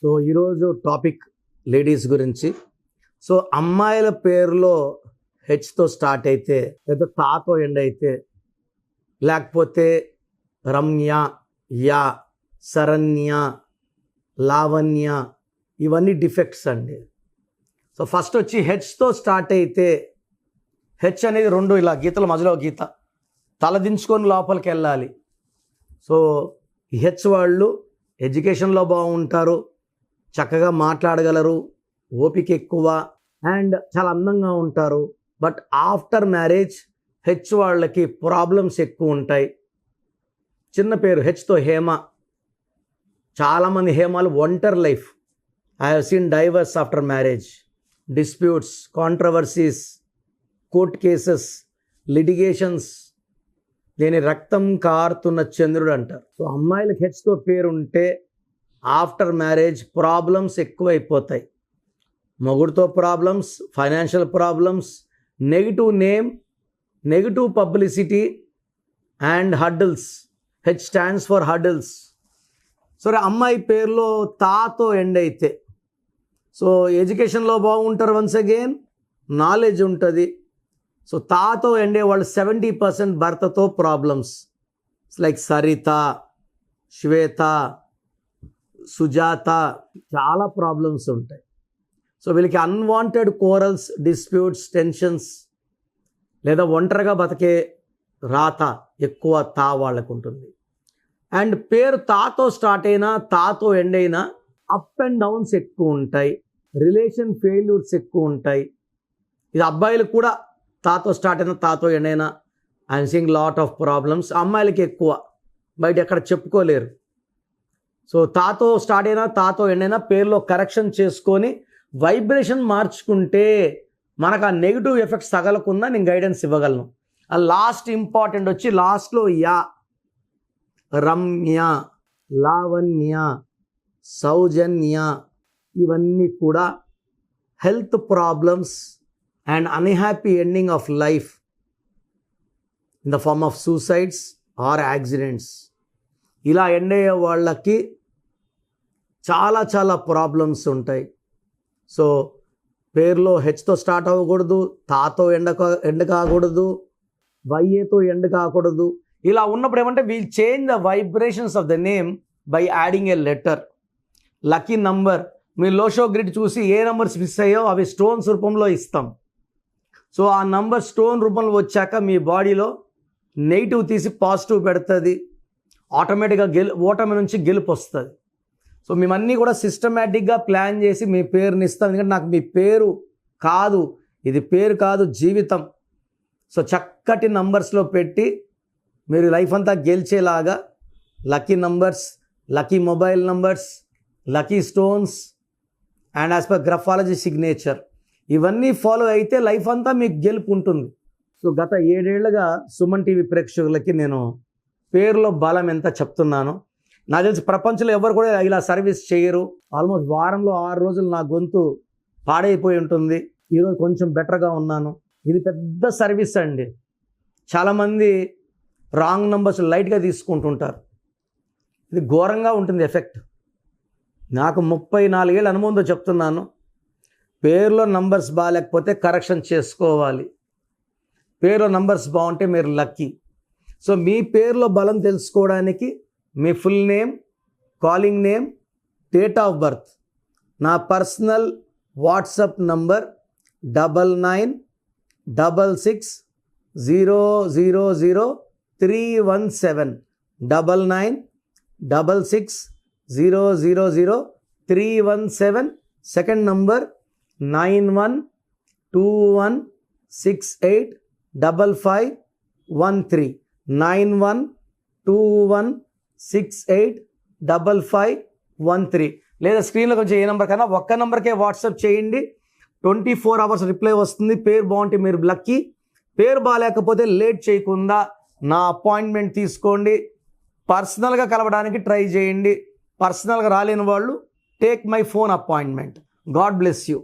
So ఈరోజు topic ladies గురించి. So అమ్మాయిల పేరులో హెచ్తో స్టార్ట్ అయితే, లేదా తాతో ఎండ్ అయితే, లేకపోతే రమ్య, యా, శరణ్య, లావణ్య, ఇవన్నీ డిఫెక్ట్స్ అండి. సో ఫస్ట్ వచ్చి హెచ్తో స్టార్ట్ అయితే, హెచ్ అనేది రెండు ఇలా గీతల మధ్యలో గీత, తలదించుకొని లోపలికి వెళ్ళాలి. సో హెచ్ వాళ్ళు ఎడ్యుకేషన్లో బాగుంటారు, చక్కగా మాట్లాడగలరు, ఓపిక ఎక్కువ, అండ్ చాలా అందంగా ఉంటారు. బట్ ఆఫ్టర్ మ్యారేజ్ హెచ్ వాళ్ళకి ప్రాబ్లమ్స్ ఎక్కువ ఉంటాయి. చిన్న పేరు హెచ్తో హేమ, చాలామంది హేమాలు ఒంటరి life. I have seen divorce after marriage, disputes, controversies, court cases, litigations. దీని రక్తం కారుతున్న చంద్రుడు అంటారు. సో అమ్మాయిలకు హెచ్తో పేరు ఉంటే ఆఫ్టర్ మ్యారేజ్ ప్రాబ్లమ్స్ ఎక్కువైపోతాయి. మొగుడుతో problems, financial problems, negative name, negative publicity and hurdles. H stands for hurdles. సరే, అమ్మాయి పేరులో తాతో ఎండ్ అయితే, సో ఎడ్యుకేషన్లో బాగుంటారు, వన్స్ అగైన్ నాలెడ్జ్ ఉంటుంది. సో తాతో ఎండే వాళ్ళు 70% భర్తతో ప్రాబ్లమ్స్. లైక్ సరిత, శ్వేత, సుజాత, చాలా ప్రాబ్లమ్స్ ఉంటాయి. సో వీళ్ళకి అన్వాంటెడ్ కోరల్స్, డిస్ప్యూట్స్, టెన్షన్స్, లేదా ఒంటరిగా బతికే రాత ఎక్కువ తా వాళ్ళకు ఉంటుంది. అండ్ పేరు తాతో స్టార్ట్ అయినా, తాతో ఎండ్ అయినా అప్ అండ్ డౌన్స్ ఎక్కువ ఉంటాయి, రిలేషన్ ఫెయిల్యూర్స్ ఎక్కువ ఉంటాయి. ఇది అబ్బాయిలకు కూడా తాతో స్టార్ట్ అయినా, తాతో ఎండ్ అయినా I'm seeing lot of problems. అమ్మాయిలకి ఎక్కువ, బయట ఎక్కడ చెప్పుకోలేరు. సో తాతో స్టార్ట్ అయినా, తాతో ఎండ్ అయినా పేరులో కరెక్షన్ చేసుకొని వైబ్రేషన్ మార్చుకుంటే మనకు ఆ నెగిటివ్ ఎఫెక్ట్స్ తగలకుండా నేను గైడెన్స్ ఇవ్వగలను. ఆ లాస్ట్ ఇంపార్టెంట్ వచ్చి లాస్ట్లో యా, రమ్య, లావణ్య, సౌజన్య, ఇవన్నీ కూడా health problems and unhappy ending of life in the form of suicides or accidents. ఇలా ఎండ్ అయ్యే వాళ్ళకి చాలా చాలా ప్రాబ్లమ్స్ ఉంటాయి. సో పేరులో హెచ్తో స్టార్ట్ అవ్వకూడదు, తాతో ఎండ్ కాకూడదు, వైఏతో ఎండ్ కాకూడదు. ఇలా ఉన్నప్పుడు ఏమంటే we'll change the vibrations of the name by adding a letter. Lucky number, మీ లోషో గ్రిడ్ చూసి ఏ నెంబర్స్ మిస్ అయ్యో అవి స్టోన్స్ రూపంలో ఇస్తాం. సో ఆ నంబర్ స్టోన్ రూపంలో వచ్చాక మీ బాడీలో నెగిటివ్ తీసి పాజిటివ్ పెడుతుంది. ఆటోమేటిక్గా ఓటమి నుంచి గెలుపు వస్తుంది. సో మేమన్నీ కూడా సిస్టమేటిక్గా ప్లాన్ చేసి మీ పేరుని ఇస్తాం. ఎందుకంటే నాకు మీ పేరు కాదు, ఇది పేరు కాదు, జీవితం. సో చక్కటి నంబర్స్లో పెట్టి మీరు లైఫ్ అంతా గెలిచేలాగా lucky numbers, lucky mobile numbers, lucky stones and as per graphology signature, ఇవన్నీ ఫాలో అయితే లైఫ్ అంతా మీకు గెలుపు ఉంటుంది. సో గత 7 ఏళ్లుగా సుమన్ టీవీ ప్రేక్షకులకి నేను పేరులో బలం ఎంత చెప్తున్నాను. నాకు తెలిసి ప్రపంచంలో ఎవరు కూడా ఇలా సర్వీస్ చేయరు. ఆల్మోస్ట్ వారంలో 6 రోజులు నా గొంతు పాడైపోయి ఉంటుంది. ఈరోజు కొంచెం బెటర్గా ఉన్నాను. ఇది పెద్ద సర్వీస్ అండి. చాలామంది రాంగ్ నంబర్స్ లైట్గా తీసుకుంటుంటారు. ఇది ఘోరంగా ఉంటుంది ఎఫెక్ట్. నాకు 34 ఏళ్ళ అనుభవంతో చెప్తున్నాను. పేరులో నంబర్స్ బాగాలేకపోతే కరెక్షన్ చేసుకోవాలి. పేరులో నంబర్స్ బాగుంటే మీరు లక్కీ. సో మీ పేరులో బలం తెలుసుకోవడానికి మీ full name, calling name, date of birth, నా personal WhatsApp number 9966000317, 9966000317. Second number 9121685513, 9121685513. లేదా స్క్రీన్లో కొంచెం ఏ నెంబర్ కన్నా ఒక్క నెంబర్కే వాట్సాప్ చేయండి. 24 అవర్స్ రిప్లై వస్తుంది. పేరు బాగుంటే మీరు లక్కీ, పేరు బాగాలేకపోతే లేట్ చేయకుండా నా అపాయింట్మెంట్ తీసుకోండి. పర్సనల్గా కలవడానికి ట్రై చేయండి. పర్సనల్గా రాలేని వాళ్ళు take my phone appointment. God bless you.